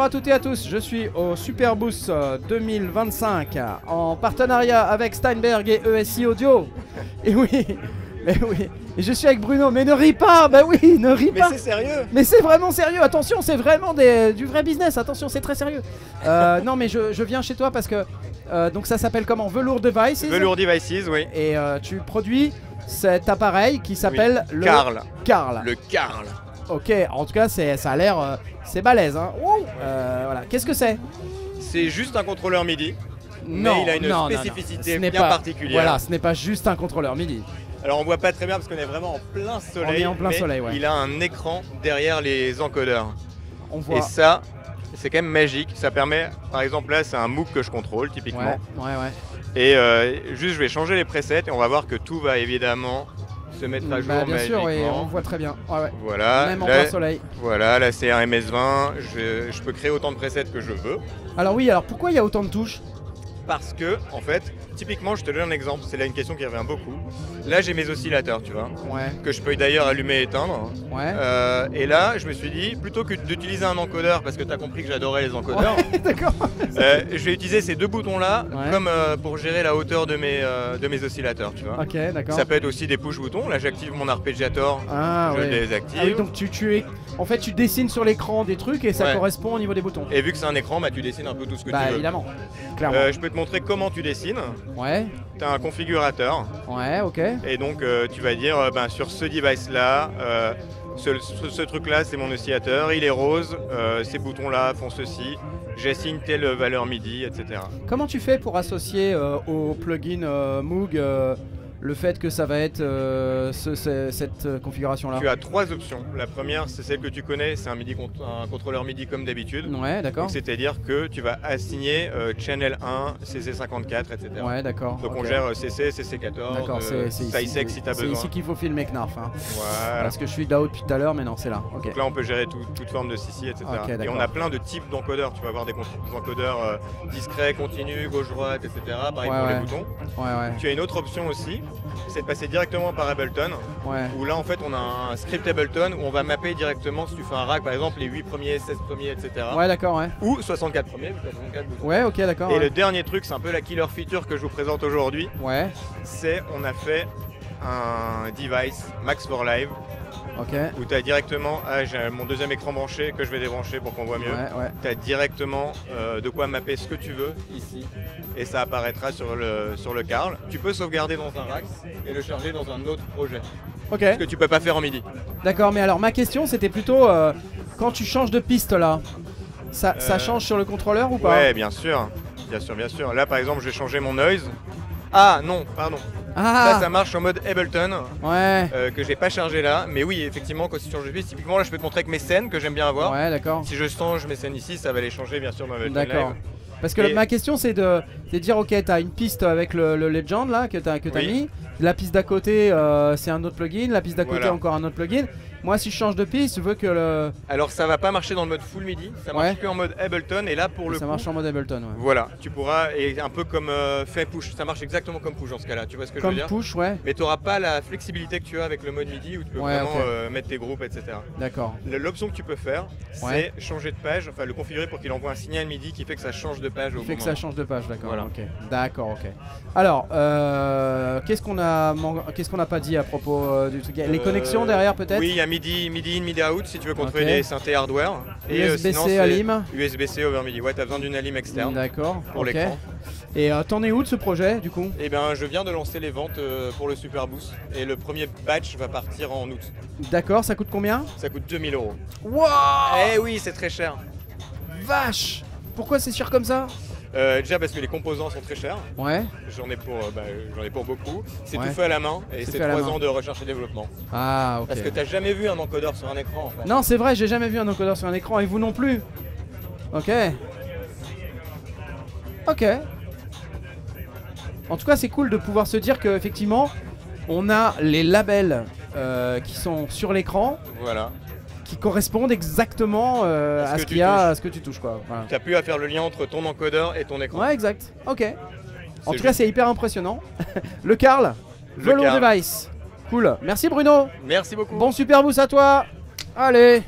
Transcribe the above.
à toutes et à tous, je suis au Superboost 2025 en partenariat avec Steinberg et ESI Audio. Et oui, mais oui, et je suis avec Bruno, mais ne ris pas, bah oui, ne ris pas. Mais c'est sérieux. Mais c'est vraiment sérieux, attention, c'est vraiment du vrai business, attention, c'est très sérieux. Non mais je viens chez toi parce que, donc ça s'appelle comment? Velour Devices. Velour Devices, oui. Et tu produis cet appareil qui s'appelle le Carl. Carl. Le Carl. Ok, en tout cas ça a l'air, c'est balèze hein. Voilà, qu'est-ce que c'est? C'est juste un contrôleur MIDI, Non, mais il a une non, spécificité ce n'est bien pas- particulière. Voilà, ce n'est pas juste un contrôleur MIDI. Alors on voit pas très bien parce qu'on est vraiment en plein soleil. On est en plein mais soleil, ouais. Il a un écran derrière les encodeurs. On voit. Et ça, c'est quand même magique. Ça permet, par exemple là, c'est un MOOC que je contrôle typiquement. Ouais. Et juste, je vais changer les presets et on va voir que tout va évidemment se mettre à jour Bah, bien magiquement. sûr, oui, on voit très bien. Ouais. Voilà. Même en Là, plein soleil. voilà, là c'est un MS20. Je peux créer autant de presets que je veux. Alors oui, alors pourquoi il y a autant de touches? Parce que, en fait, typiquement, je te donne un exemple, c'est là une question qui revient beaucoup. Là, j'ai mes oscillateurs, tu vois, Ouais. que je peux d'ailleurs allumer et éteindre. Ouais. Et là, je me suis dit, plutôt que d'utiliser un encodeur, parce que tu as compris que j'adorais les encodeurs, Ouais, d'accord. je vais utiliser ces deux boutons-là Ouais. comme pour gérer la hauteur de mes oscillateurs, tu vois. Ok, d'accord. Ça peut être aussi des push-boutons. Là, j'active mon arpeggiator, Ah je ouais. les désactive. Ah oui, donc en fait, tu dessines sur l'écran des trucs et ça Ouais. correspond au niveau des boutons. Et vu que c'est un écran, bah, tu dessines un peu tout ce que Bah tu veux. évidemment, clairement. Je peux te montrer comment tu dessines. Ouais, Tu as un configurateur. ouais, ok. Et donc tu vas dire sur ce device là, ce truc là c'est mon oscillateur, il est rose, ces boutons là font ceci, j'assigne telle valeur MIDI, etc. Comment tu fais pour associer au plugin Moog le fait que ça va être cette configuration là? Tu as trois options. La première c'est celle que tu connais, c'est un contrôleur MIDI comme d'habitude. Ouais, d'accord. Donc c'est-à-dire que tu vas assigner channel 1, CC54, etc. Ouais, d'accord. Donc ok. on gère CC, CC14, D'accord, c'est SciSec si tu as c'est besoin. ici qu'il faut filmer Knarf. Hein. Voilà. Parce que je suis là-haut depuis tout à l'heure, mais non, c'est là. Ok. Donc là, on peut gérer toute forme de CC, etc. Ok, et d'accord. on a plein de types d'encodeurs. Tu vas avoir des encodeurs discrets, continus, gauche-droite, etc. Pareil Ouais, pour ouais. les boutons. Ouais, Tu as une autre option aussi, c'est de passer directement par Ableton. ouais. Où là, en fait, on a un script Ableton où on va mapper directement, si tu fais un rack, par exemple, les 8 premiers, 16 premiers, etc. Ouais, d'accord, ouais. Ou 64 premiers, vu que t'as 64 boutons. Ouais, ok, d'accord. Et ouais. le dernier truc, c'est un peu la killer feature que je vous présente aujourd'hui, Ouais, c'est on a fait un device Max for Live ok. où tu as directement, j'ai mon deuxième écran branché que je vais débrancher pour qu'on voit mieux. Ouais. Tu as directement de quoi mapper ce que tu veux ici et ça apparaîtra sur le Carl. Tu peux sauvegarder dans un rack et le charger dans un autre projet. Ok. Ce que tu peux pas faire en MIDI. D'accord, mais alors ma question c'était plutôt quand tu changes de piste là, ça change sur le contrôleur ou pas? Ouais, bien sûr. Bien sûr. Là par exemple, je vais changer mon noise. Ah non, pardon. Ah Ça marche en mode Ableton. Ouais. Que j'ai pas chargé là, mais oui, effectivement, quand tu changes de piste, typiquement là, je peux te montrer avec mes scènes que j'aime bien avoir. Ouais, d'accord. Si je change mes scènes ici, ça va les changer bien sûr dans Ableton D'accord. Live. Parce que Et- ma question c'est de dire ok, t'as une piste avec le Legend là que t'as Oui. mis, la piste d'à côté c'est un autre plugin, la piste d'à côté Voilà. encore un autre plugin. Moi si je change de piste, je veux que Alors ça va pas marcher dans le mode full MIDI, ça Ouais. marche que en mode Ableton et là pour le ça coup, marche en mode Ableton. Ouais. voilà, tu pourras, et un peu comme fait push, ça marche exactement comme push dans ce cas-là, tu vois ce que je Comme veux dire. push, ouais. Mais tu n'auras pas la flexibilité que tu as avec le mode MIDI où tu peux Ouais, vraiment ok. mettre tes groupes, etc. D'accord. L'option que tu peux faire, Ouais. c'est changer de page, enfin le configurer pour qu'il envoie un signal MIDI qui fait que ça change de page au Il fait bon que ça moment. change de page, d'accord. Voilà. Ok. D'accord, ok. Alors, qu'est-ce qu'on n'a pas dit à propos du truc? Les connexions derrière peut-être? Oui, il y a MIDI in, MIDI out si tu veux contrôler Ok. les synthés hardware. USB-C sinon, c'est à LIM. USB-C over MIDI. Ouais, t'as besoin d'une ALIM externe D'accord. pour ok. l'écran. Et t'en es où de ce projet du coup? Eh bien, je viens de lancer les ventes pour le Superboost et le premier batch va partir en août. D'accord, ça coûte combien? Ça coûte 2000 €. Wouah! Eh oui, c'est très cher. Vache! Pourquoi c'est cher comme ça? Déjà parce que les composants sont très chers. Ouais. J'en ai pour beaucoup. C'est Ouais. tout fait à la main et C'est c'est fait à la 3 main. ans de recherche et développement. Ah, ok. Parce que t'as jamais vu un encodeur sur un écran en fait. Non, c'est vrai, j'ai jamais vu un encodeur sur un écran et vous non plus. Ok. Ok. En tout cas, c'est cool de pouvoir se dire qu'effectivement, on a les labels qui sont sur l'écran Voilà. qui correspondent exactement À ce à que ce tu qu'il y a, touches. à ce que tu touches, quoi. Voilà. T'as plus à faire le lien entre ton encodeur et ton écran. Ouais, exact. Ok. En tout juste- cas, c'est hyper impressionnant. Le Carl, Velour Carl. Device. Cool. Merci Bruno. Merci beaucoup. Bon super boost à toi. Allez.